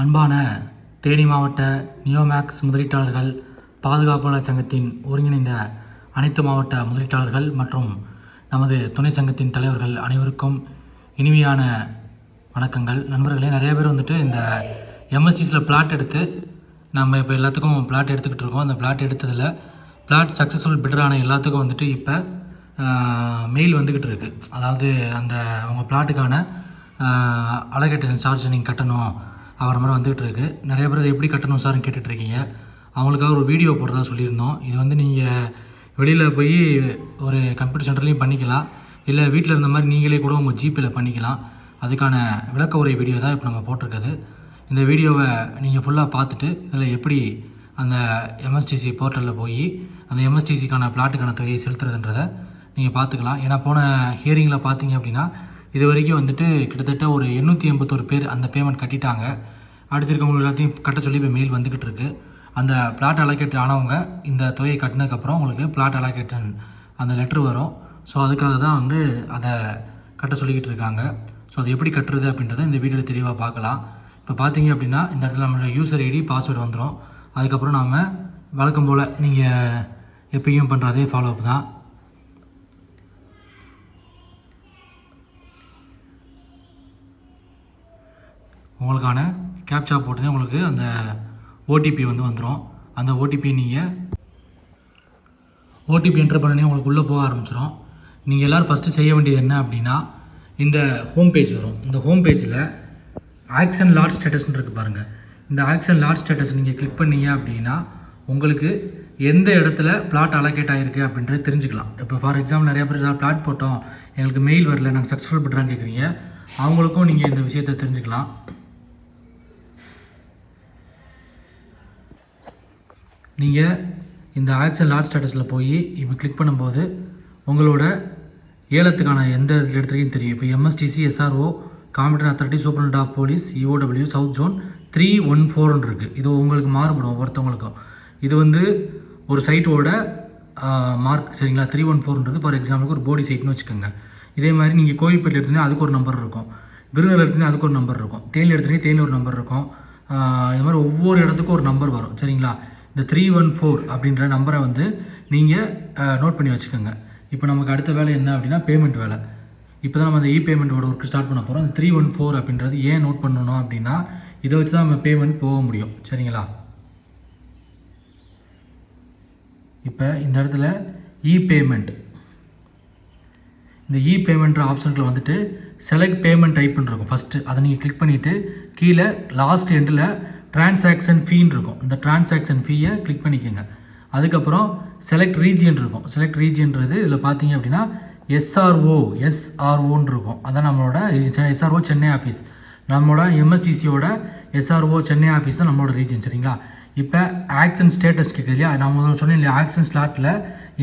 அன்பான தேனி மாவட்ட நியோமேக்ஸ் முதலீட்டாளர்கள் பாதுகாப்பாளர் சங்கத்தின் ஒருங்கிணைந்த அனைத்து மாவட்ட முதலீட்டாளர்கள் மற்றும் நமது துணை சங்கத்தின் தலைவர்கள் அனைவருக்கும் இனிமையான வணக்கங்கள். நண்பர்களே, நிறைய பேர் இந்த எம்எஸ்டிஸில் பிளாட் எடுத்து நம்ம இப்போ எல்லாத்துக்கும் பிளாட் எடுத்துக்கிட்டு இருக்கோம். அந்த பிளாட் எடுத்ததில் பிளாட் சக்ஸஸ்ஃபுல் பிட்டரான எல்லாத்துக்கும் இப்போ மெயில் வந்துக்கிட்டு இருக்குது. அதாவது அவங்க பிளாட்டுக்கான அலோகேஷன் சார்ஜ் நீங்கள் கட்டணும் அவர் மாதிரி வந்துகிட்டு இருக்குது. நிறைய பேர் எப்படி கட்டணும் சார்னு கேட்டுட்ருக்கீங்க. அவங்களுக்காக ஒரு வீடியோ போடுறதா சொல்லியிருந்தோம். இது நீங்கள் வெளியில் போய் ஒரு கம்ப்யூட்டர் சென்டர்லேயும் பண்ணிக்கலாம், இல்லை வீட்டில் இருந்த மாதிரி நீங்களே கூட உங்கள் ஜிபேயில் பண்ணிக்கலாம். அதுக்கான விளக்க உரை வீடியோ தான் இப்போ நம்ம போட்டிருக்குது. இந்த வீடியோவை நீங்கள் ஃபுல்லாக பார்த்துட்டு இதில் எப்படி அந்த எம்எஸ்டிசி போர்ட்டலில் போய் அந்த எம்எஸ்டிசிக்கான பிளாட்டுக்கான தொகையை செலுத்துறதுன்றதை நீங்கள் பார்த்துக்கலாம். ஏன்னா போன ஹியரிங்கில் பார்த்தீங்க அப்படின்னா இது வரைக்கும் கிட்டத்தட்ட ஒரு 881 பேர் அந்த பேமெண்ட் கட்டிட்டாங்க. அடுத்து இருக்கவங்க எல்லாத்தையும் கட்ட சொல்லி இப்போ மெயில் வந்துக்கிட்டு இருக்குது. அந்த பிளாட் அலோகேட் ஆனவங்க இந்த தொகையை கட்டினதுக்கப்புறம் உங்களுக்கு பிளாட் அலோகேட்டன் அந்த லெட்ரு வரும். ஸோ அதுக்காக தான் அதை கட்ட சொல்லிக்கிட்டு இருக்காங்க. ஸோ அது எப்படி கட்டுறது அப்படின்றத இந்த வீடியோவில் தெளிவாக பார்க்கலாம். இப்போ பார்த்தீங்க அப்படின்னா இந்த இடத்துல நம்மளோட யூசர் ஐடி பாஸ்வேர்டு வந்துடும். அதுக்கப்புறம் நாம் வழக்கம் போல் நீங்கள் எப்பயும் பண்ணுற அதே ஃபாலோ அப் தான். உங்களுக்கான கேப்சா போட்டுனே உங்களுக்கு அந்த ஓடிபி வந்துடும். அந்த ஓடிபி என்ட்ரு பண்ணனே உங்களுக்கு உள்ளே போக ஆரம்பிச்சிடும். நீங்கள் எல்லோரும் ஃபஸ்ட்டு செய்ய வேண்டியது என்ன அப்படின்னா, இந்த ஹோம் பேஜ் வரும். இந்த ஹோம் பேஜில் ஆக்ஷன் லாட் ஸ்டேட்டஸ்ன்னு இருக்குது பாருங்கள். இந்த ஆக்ஷன் லாட் ஸ்டேட்டஸ் நீங்கள் கிளிக் பண்ணீங்க அப்படின்னா உங்களுக்கு எந்த இடத்துல பிளாட் அலோகேட் ஆகிருக்கு அப்படின்றது தெரிஞ்சுக்கலாம். இப்போ ஃபார் எக்ஸாம்பிள் நிறைய பேர் பிளாட் போட்டோம், எங்களுக்கு மெயில் வரல, நாங்கள் சக்ஸஸ்ஃபுல் பண்ணுறான்னு கேட்குறீங்க. அவங்களுக்கும் நீங்கள் இந்த விஷயத்தை தெரிஞ்சுக்கலாம். நீங்கள் இந்த ஆக்ஷன் லாட் ஸ்டேட்டஸில் போய் இப்போ கிளிக் பண்ணும்போது உங்களோட ஏலத்துக்கான எந்த இடத்துலையும் தெரியும். இப்போ MSTC SRO competition authority superintendent of police EOW south zone 314 இருக்குது. இது உங்களுக்கு மாறுபடும் ஒவ்வொருத்தவங்களுக்கும். இது ஒரு சைட்டோட மார்க், சரிங்களா? 314ன்றது ஃபார் எக்ஸாம்பிளுக்கு ஒரு போடி சைட்னு வச்சுக்கோங்க. இதே மாதிரி நீங்கள் கோவில்பேட்டில் எடுத்தீங்கன்னா அதுக்கு ஒரு நம்பர் இருக்கும், விருதுநகர் எடுத்தீங்கன்னா அதுக்கு ஒரு நம்பர் இருக்கும், தேனி எடுத்தீங்கன்னா தேனி ஒரு நம்பர் இருக்கும். இது மாதிரி ஒவ்வொரு இடத்துக்கும் ஒரு நம்பர் வரும், சரிங்களா? இந்த 314 அப்படின்ற நம்பரை நீங்கள் நோட் பண்ணி வச்சுக்கோங்க. இப்போ நமக்கு அடுத்த வேலை என்ன அப்படின்னா பேமெண்ட் வேலை. இப்போ தான் நம்ம அந்த பேமெண்ட்டோட ஒர்க்கு ஸ்டார்ட் பண்ண போகிறோம். அந்த 314 அப்படின்றது ஏன் நோட் பண்ணணும் அப்படின்னா இதை வச்சு தான் நம்ம பேமெண்ட் போக முடியும், சரிங்களா? இப்போ இந்த இடத்துல பேமெண்ட், இந்த பேமெண்ட்ற ஆப்ஷனுக்குள்ள செலக்ட் பேமெண்ட் டைப்னு இருக்கும். ஃபஸ்ட்டு அதை நீங்கள் கிளிக் பண்ணிவிட்டு கீழே லாஸ்ட் எண்டில் டிரான்சாக்ஷன் ஃபீன்னு இருக்கும். இந்த டிரான்சாக்ஷன் ஃபீயை கிளிக் பண்ணிக்கோங்க. அதுக்கப்புறம் செலக்ட் ரீஜியன் இருக்கும். செலக்ட் ரீஜியன்றது இதில் பார்த்தீங்க அப்படின்னா எஸ்ஆர்ஓன்னு இருக்கும். அதான் நம்மளோட எஸ்ஆர்ஓ சென்னை ஆஃபீஸ். நம்மளோட எம்எஸ்டிசியோட எஸ்ஆர்ஓ சென்னை ஆஃபீஸ் தான் நம்மளோட ரீஜன், சரிங்களா? இப்போ ஆக்ஷன் ஸ்டேட்டஸ் கேட்குது இல்லையா? நம்ம சொன்னேன் இல்லையா, ஆக்ஷன் ஸ்லாட்டில்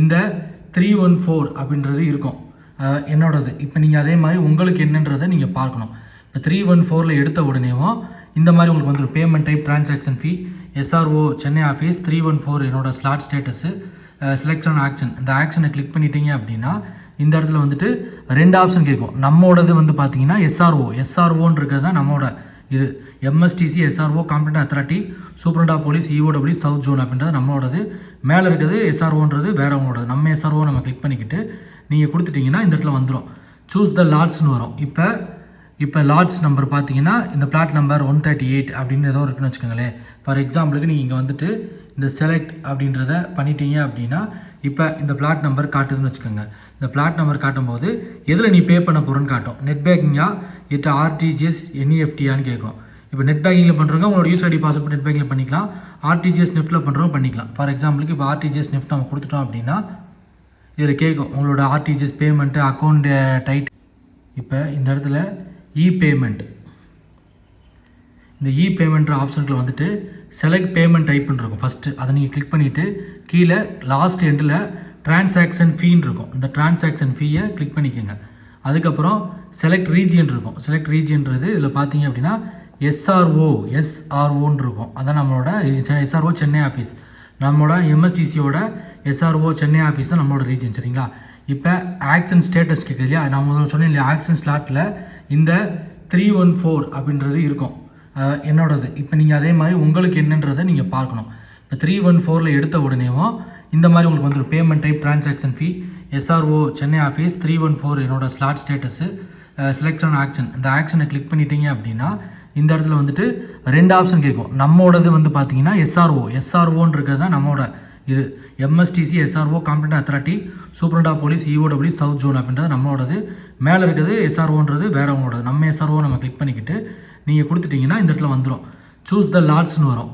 இந்த 314 அப்படின்றது இருக்கும் என்னோடது. இப்போ நீங்கள் அதே மாதிரி உங்களுக்கு என்னன்றதை நீங்கள் பார்க்கணும். இப்போ 314 எடுத்த உடனேவும் இந்த மாதிரி உங்களுக்கு பேமெண்ட் டைப் டிரான்சாக்ஷன் ஃபீ எஸ்ஆர்ஓ சென்னை ஆஃபீஸ் 314 என்னோட ஸ்லாட் ஸ்டேட்டஸு செலக்ஷன் ஆக்ஷன். இந்த ஆக்ஷனை கிளிக் பண்ணிட்டீங்க அப்படின்னா இந்த இடத்துல ரெண்டு ஆப்ஷன் கேட்கும். நம்மளோடது பார்த்தீங்கன்னா எஸ்ஆர்ஓன்னு இருக்கிறது தான் நம்மளோட இது. MSTC SRO competition authority superintendent of police EOW south zone அப்படின்றது நம்மளோடது. மேலே இருக்கிறது எஸ்ஆர்ஓன்றது வேறவங்களோடது. நம்ம எஸ்ஆர்ஓ நம்ம கிளிக் பண்ணிக்கிட்டு நீங்கள் கொடுத்துட்டிங்கன்னா இந்த இடத்துல வந்துடும் சூஸ் த லாட்ஸ்னு வரும். இப்போ லாட்ஸ் நம்பர் பார்த்தீங்கன்னா இந்த பிளாட் நம்பர் 138 அப்படின்னு ஏதோ இருக்குன்னு வச்சுக்கோங்களேன். ஃபார் எக்ஸாம்பிளுக்கு நீங்கள் இங்கே இந்த செலக்ட் அப்படின்றத பண்ணிட்டீங்க அப்படின்னா இப்போ இந்த பிளாட் நம்பர் காட்டுதுன்னு வச்சுக்கோங்க. இந்த பிளாட் நம்பர் காட்டும்போது எதில் நீ பே பண்ண போகிறோன்னு காட்டும். நெட் பேங்கிங்கா இல்லை ஆர்டிஜிஎஸ் என்இஎஃப்டியான்னு கேட்கும். இப்போ நெட் பேங்கிங்கில் பண்ணுறவங்க உங்களோட யூஸ் ஐடி பாஸ்வேர்ட் நெட் பேங்கிங்கில் பண்ணிக்கலாம். ஆர்டிஜிஎஸ் நெஃப்ட்டில் பண்ணுறவங்க பண்ணிக்கலாம். ஃபார் எக்ஸாம்பிளுக்கு இப்போ ஆர்டிஜிஎஸ் நெஃப்ட் நம்ம கொடுத்துட்டோம் அப்படின்னா இதில் கேட்கும் உங்களோட ஆர்டிஜிஎஸ் பேமெண்ட்டு அக்கௌண்ட் டைட். இப்போ இந்த இடத்துல பேமெண்ட், இந்த பேமெண்ட்ற ஆப்ஷனுக்குள்ள செலக்ட் பேமெண்ட் டைப்னு இருக்கும். ஃபஸ்ட்டு அதை நீங்கள் கிளிக் பண்ணிவிட்டு கீழே லாஸ்ட் எண்டில் டிரான்சாக்ஷன் ஃபீன்னு இருக்கும். இந்த டிரான்சாக்ஷன் ஃபீயை கிளிக் பண்ணிக்கோங்க. அதுக்கப்புறம் செலக்ட் ரீஜியன் இருக்கும். செலக்ட் ரீஜியன்றது இதில் பார்த்தீங்க அப்படின்னா எஸ்ஆர்ஓன்னு இருக்கும். அதான் நம்மளோட எஸ்ஆர்ஓ சென்னை ஆஃபீஸ். நம்மளோட எம்எஸ்டிசியோட எஸ்ஆர்ஓ சென்னை ஆஃபீஸ் தான் நம்மளோட ரீஜன், சரிங்களா? இப்போ ஆக்ஷன் ஸ்டேட்டஸ் கேட்குது இல்லையா? நான் சொன்னேன் இல்லையா, ஆக்ஷன் ஸ்லாட்டில் இந்த 314 அப்படின்றது இருக்கும். என்னோடது. இப்போ நீங்கள் அதே மாதிரி உங்களுக்கு என்னன்றதை நீங்கள் பார்க்கணும். இப்போ 314 எடுத்த உடனேவும் இந்த மாதிரி உங்களுக்கு வந்துடும். பேமெண்ட் டைப் டிரான்சாக்ஷன் ஃபீ SRO சென்னை ஆஃபீஸ் 314 என்னோட slot status select on action. இந்த ஆக்ஷனை கிளிக் பண்ணிட்டீங்க அப்படின்னா இந்த இடத்துல வந்துட்டு 2 ஆப்ஷன் கேட்கும். நம்மளோடது வந்து பார்த்தீங்கன்னா SROன்னு இருக்கிறது தான் நம்மளோட இது. MSTC SRO competent authority superintendent of police EOW south zone அப்படின்றது நம்மளோடது. மேலே இருக்கிறது SROன்றது வேறவங்களோடது. நம்ம SRO நம்ம கிளிக் பண்ணிக்கிட்டு நீங்கள் கொடுத்துட்டிங்கன்னா இந்த இடத்துல வந்துடும். சூஸ் த லாட்ஸ்னு வரும்.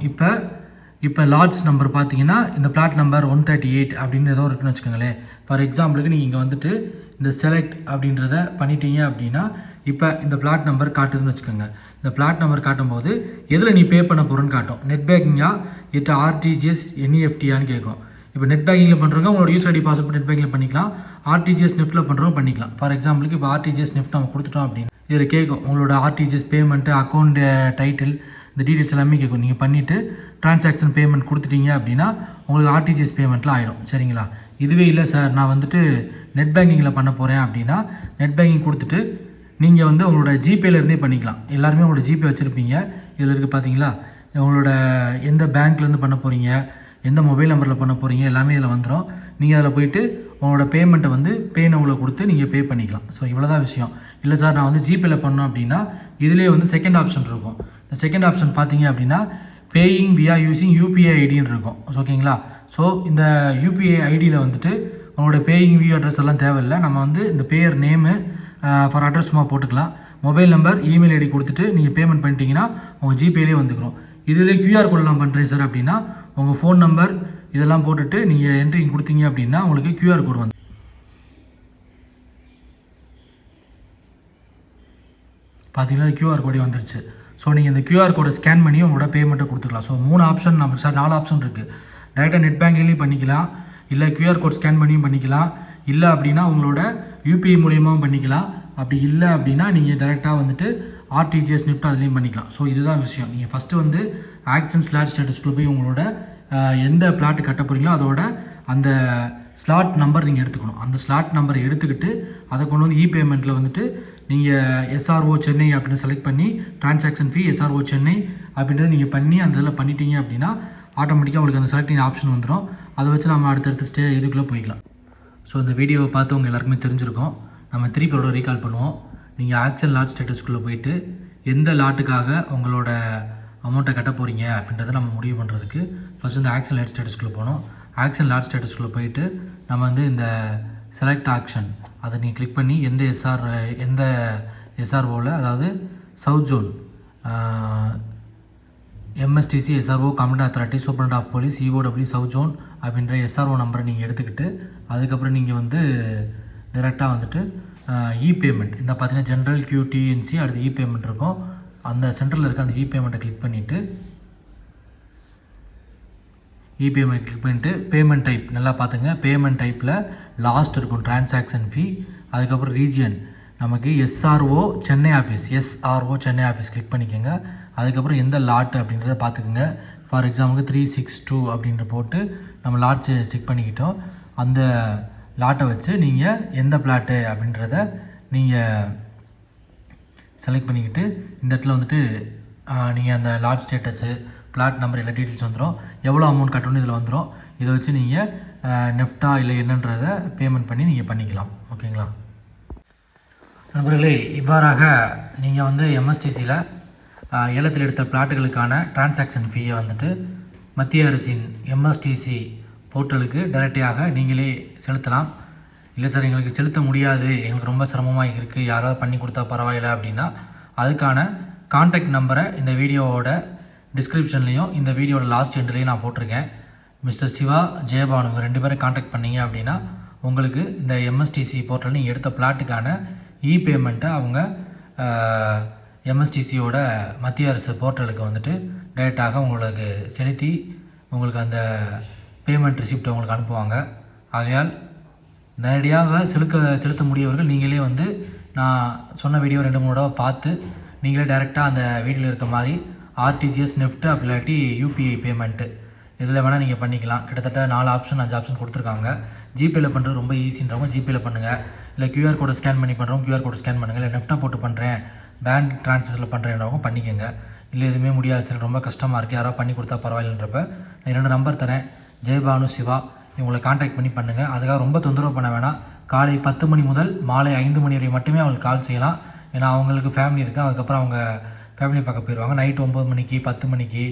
இப்போ லாட்ஸ் நம்பர் பார்த்தீங்கன்னா இந்த பிளாட் நம்பர் 138 அப்படின்னு ஏதோ இருக்குன்னு வச்சுக்கோங்களேன். ஃபார் எக்ஸாம்பிளுக்கு நீங்கள் இங்கே வந்துட்டு இந்த செலக்ட் அப்படின்றத பண்ணிட்டீங்க அப்படின்னா இப்போ இந்த பிளாட் நம்பர் காட்டுதுன்னு வச்சுக்கோங்க. இந்த பிளாட் நம்பர் காட்டும்போது எதில் நீ பே பண்ண போகிறேன்னு காட்டும். நெட் பேங்கிங்கா இட்டு RTGS NEFTயான்னு கேட்கும். இப்போ நெட் பேங்கிங்கில் பண்ணுறவங்க உங்களோட யூஸ் ஐடி பாஸ்வேர்ட் நெட் பேங்கில் பண்ணிக்கலாம். RTGS நெஃப்ட்டில் பண்ணுறவங்க பண்ணிக்கலாம். ஃபார் எக்ஸாம்பிளுக்கு இப்போ RTGS நெஃப்ட் நம்ம கொடுத்துட்டோம் அப்படின்னு இதில் கேட்கும் உங்களோட RTGS பேமெண்ட்டு அக்கௌண்ட் டைட்டில் இந்த டீட்டெயில்ஸ் எல்லாமே கேட்கும். நீங்கள் பண்ணிவிட்டு ட்ரான்சாக்ஷன் பேமெண்ட் கொடுத்துட்டீங்க அப்படின்னா உங்களுக்கு RTGS பேமெண்ட்லாம் ஆகிடும். சரிங்களா? இதுவே இல்லை சார் நான் வந்துட்டு நெட் பேங்கிங்கில் பண்ண போகிறேன் அப்படின்னா நெட் பேங்கிங் கொடுத்துட்டு நீங்கள் வந்து உங்களோட ஜிபேலேருந்தே பண்ணிக்கலாம். எல்லாருமே உங்களோட ஜிபே வச்சுருப்பீங்க. இதில் இருக்குது பார்த்தீங்களா, உங்களோட எந்த பேங்க்லேருந்து பண்ண போகிறீங்க, எந்த மொபைல் நம்பரில் பண்ண போகிறீங்க எல்லாமே இதில் வந்துடும். நீங்கள் அதில் போய்ட்டு உங்களோட பேமெண்ட்டை வந்து பே நவுவில் கொடுத்து நீங்கள் பே பண்ணிக்கலாம். ஸோ இவ்வளோ தான் விஷயம். இல்லை சார் நான் வந்து ஜிபேயில் பண்ணோம் அப்படின்னா இதிலே வந்து செகண்ட் ஆப்ஷன் இருக்கும். இந்த செகண்ட் ஆப்ஷன் பார்த்தீங்க அப்படின்னா பேயிங் வியா யூஸிங் UPI ஐடின்னு இருக்கும். ஓகேங்களா? ஸோ இந்த UPI ஐடியில் வந்துட்டு உங்களோட பேயிங் வியூ அட்ரஸ் எல்லாம் தேவையில்லை. நம்ம வந்து இந்த பேயர் நேமு ஃபார் அட்ரஸ் சும்மா போட்டுக்கலாம். மொபைல் நம்பர் இமெயில் ஐடி கொடுத்துட்டு நீங்கள் பேமெண்ட் பண்ணிட்டீங்கன்னா உங்கள் ஜிபேலேயே வந்துக்கிறோம். இதில் QR கோடெலாம் பண்ணுறேன் சார் அப்படின்னா உங்கள் ஃபோன் நம்பர் இதெல்லாம் போட்டுட்டு நீங்கள் என்ட்ரிங் கொடுத்தீங்க அப்படின்னா உங்களுக்கு QR கோடு வந்து பார்த்தீங்கன்னா QR கோடே வந்துருச்சு. ஸோ நீங்கள் இந்த QR கோடை ஸ்கேன் பண்ணி உங்களோட பேமெண்ட்டை கொடுத்துக்கலாம். ஸோ 3 ஆப்ஷன் நமக்கு சார் 4 ஆப்ஷன் இருக்குது. டேரெக்டாக நெட் பேங்கிங்லேயும் பண்ணிக்கலாம், இல்லை QR கோட் ஸ்கேன் பண்ணியும் பண்ணிக்கலாம், இல்லை அப்படின்னா உங்களோட UPI மூலியமாகவும் பண்ணிக்கலாம். அப்படி இல்லை அப்படின்னா நீங்கள் டேரெக்டாக வந்துட்டு RTGS நெஃப்ட் அதுலேயும் பண்ணிக்கலாம். ஸோ இதுதான் விஷயம். நீங்கள் ஃபஸ்ட்டு வந்து ஆக்ஷன் ஸ்லாட் ஸ்டேட்டஸ்க்குள்ளே போய் உங்களோட எந்த பிளாட்டு கட்ட போகிறீங்களோ அதோட அந்த ஸ்லாட் நம்பர் நீங்கள் எடுத்துக்கணும். அந்த ஸ்லாட் நம்பரை எடுத்துக்கிட்டு அதை கொண்டு வந்து பேமெண்ட்டில் வந்துட்டு நீங்கள் SRO சென்னை அப்படின்னு செலக்ட் பண்ணி ட்ரான்சாக்ஷன் ஃபீ SRO சென்னை அப்படின்றத நீங்கள் பண்ணி அந்த இதில் பண்ணிட்டீங்க அப்படின்னா ஆட்டோமேட்டிக்காக உங்களுக்கு அந்த செலக்டிங் ஆப்ஷன் வந்துடும். அதை வச்சு நம்ம அடுத்தடுத்து இதுக்குள்ளே போய்க்கலாம். ஸோ இந்த வீடியோவை பார்த்து உங்கள் எல்லாருக்குமே தெரிஞ்சிருக்கும். நம்ம திருப்பியோட ரீகால் பண்ணுவோம். நீங்கள் ஆக்ஷன் லாட் ஸ்டேட்டஸ்க்குள்ளே போயிட்டு எந்த லாட்டுக்காக உங்களோட அமௌண்ட்டை கட்ட போகிறீங்க அப்படின்றத நம்ம முடிவு பண்ணுறதுக்கு ஃபஸ்ட்டு இந்த ஆக்ஷன் லாட் ஸ்டேட்டஸ்க்குள்ளே போகணும். ஆக்ஷன் லாட் ஸ்டேட்டஸ்க்குள்ளே போயிட்டு நம்ம வந்து இந்த செலக்ட் ஆக்ஷன் அதை நீங்கள் கிளிக் பண்ணி எந்த SROவில் அதாவது south zone MSTC SRO competent authority superintendent of police EOW south zone அப்படின்ற SRO நம்பரை நீங்கள் எடுத்துக்கிட்டு அதுக்கப்புறம் நீங்கள் வந்து டைரெக்டாக வந்துட்டு பேமெண்ட் இந்த பார்த்தீங்கன்னா ஜென்ரல் QTNC அடுத்து பேமெண்ட் இருக்கும். அந்த சென்டரில் இருக்க அந்த பேமெண்ட்டை கிளிக் பண்ணிவிட்டு பேமெண்ட் கிளிக் பண்ணிவிட்டு பேமெண்ட் டைப் நல்லா பார்த்துங்க. பேமெண்ட் டைப்பில் லாஸ்ட் இருக்கும் டிரான்சாக்ஷன் ஃபீ, அதுக்கப்புறம் ரீஜியன் நமக்கு SRO சென்னை ஆஃபீஸ் கிளிக் பண்ணிக்கோங்க. அதுக்கப்புறம் எந்த லாட் அப்படின்றத பார்த்துக்குங்க. ஃபார் எக்ஸாம்பிளுக்கு 362 அப்படின்ற போட்டு நம்ம லாட் செக் பண்ணிக்கிட்டோம். அந்த லாட்டை வச்சு நீங்கள் எந்த பிளாட்டு அப்படின்றத நீங்கள் செலக்ட் பண்ணிக்கிட்டு இந்த இடத்துல வந்துட்டு நீங்கள் அந்த லாட் ஸ்டேட்டஸு பிளாட் நம்பர் எல்லா டீட்டெயில்ஸ் வந்துடும். எவ்வளோ அமௌண்ட் கட்டணும் இதில் வந்துடும். இதை வச்சு நீங்கள் நெஃப்டா இல்லை என்னன்றதை பேமெண்ட் பண்ணி நீங்கள் பண்ணிக்கலாம். ஓகேங்களா நண்பர்களே? இவ்வாறாக நீங்கள் வந்து MSTCயில் ஏலத்தில் எடுத்த பிளாட்டுகளுக்கான டிரான்சாக்ஷன் ஃபீயை வந்துட்டு மத்திய அரசின் MSTC போர்ட்டலுக்கு டைரெக்டாக நீங்களே செலுத்தலாம். இல்லை சார் எங்களுக்கு செலுத்த முடியாது, எங்களுக்கு ரொம்ப சிரமமாக இருக்குது, யாராவது பண்ணி கொடுத்தா பரவாயில்லை அப்படின்னா அதுக்கான கான்டாக்ட் நம்பரை இந்த வீடியோவோட டிஸ்கிரிப்ஷன்லேயும் இந்த வீடியோட லாஸ்ட் எண்ட்லேயும் நான் போட்டிருக்கேன். மிஸ்டர் சிவா ஜெயபானு 2 பேரை கான்டாக்ட் பண்ணிங்க அப்படின்னா உங்களுக்கு இந்த MSTC போர்ட்டல் நீங்கள் எடுத்த பிளாட்டுக்கான பேமெண்ட்டை அவங்க MSTCயோட மத்திய அரசு போர்ட்டலுக்கு வந்துட்டு டைரெக்டாக உங்களுக்கு செலுத்தி உங்களுக்கு அந்த பேமெண்ட் ரிசிப்ட் உங்களுக்கு அனுப்புவாங்க. ஆகையால் நேரடியாக செலுத்த முடியவர்கள் நீங்களே வந்து நான் சொன்ன வீடியோ 2-3 தடவை பார்த்து நீங்களே டைரெக்டாக அந்த வீடியோவில் இருக்க மாதிரி RTGS நெஃப்ட் அப்படி இல்லாட்டி UPI பேமெண்ட்டு இதில் வேணால் நீங்கள் பண்ணிக்கலாம். கிட்டத்தட்ட 4 ஆப்ஷன் 5 ஆப்ஷன் கொடுத்துருக்காங்க. ஜிபேயில் பண்ணுறது ரொம்ப ஈஸின்றவங்க ஜிபேயில் பண்ணுங்கள், இல்லை QR கோடை ஸ்கேன் பண்ணி பண்ணுறவங்க QR கோடை ஸ்கேன் பண்ணுங்கள், இல்லை நெஃப்டாக போட்டு பண்ணுறேன் பேங்க் ட்ரான்ஸ்ஃபரில் பண்ணுறேன்றவங்க பண்ணிக்கோங்க. இல்லை எதுவுமே முடியாது சார், ரொம்ப கஷ்டமாக இருக்குது, யாராவது பண்ணி கொடுத்தா பரவாயில்லன்றப்ப நான் 2 நம்பர் தரேன். ஜெயபானு, சிவா, இவங்களை காண்டாக்ட் பண்ணி பண்ணுங்கள். அதுக்காக ரொம்ப தொந்தரவு பண்ண வேணாம். காலை 10 மணி முதல் மாலை 5 மணி வரை மட்டுமே அவங்களுக்கு கால் செய்யலாம். ஏன்னா அவங்களுக்கு ஃபேமிலி இருக்குது, அதுக்கப்புறம் அவங்க ஃபேமிலி பார்க்க போயிடுவாங்க. நைட்டு 9 மணிக்கு 10 மணிக்கு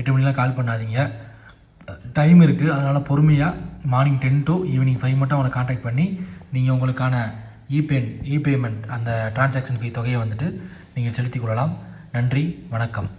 8 மணிலாம் கால் பண்ணாதீங்க, டைம் இருக்குது. அதனால் பொறுமையாக மார்னிங் 10 to ஈவினிங் 5 மட்டும் அவங்களை காண்டாக்ட் பண்ணி நீங்கள் உங்களுக்கான இபேமெண்ட் அந்த டிரான்சாக்ஷன் ஃபீ தொகையை வந்துட்டு நீங்கள் செலுத்திக் கொள்ளலாம். நன்றி, வணக்கம்.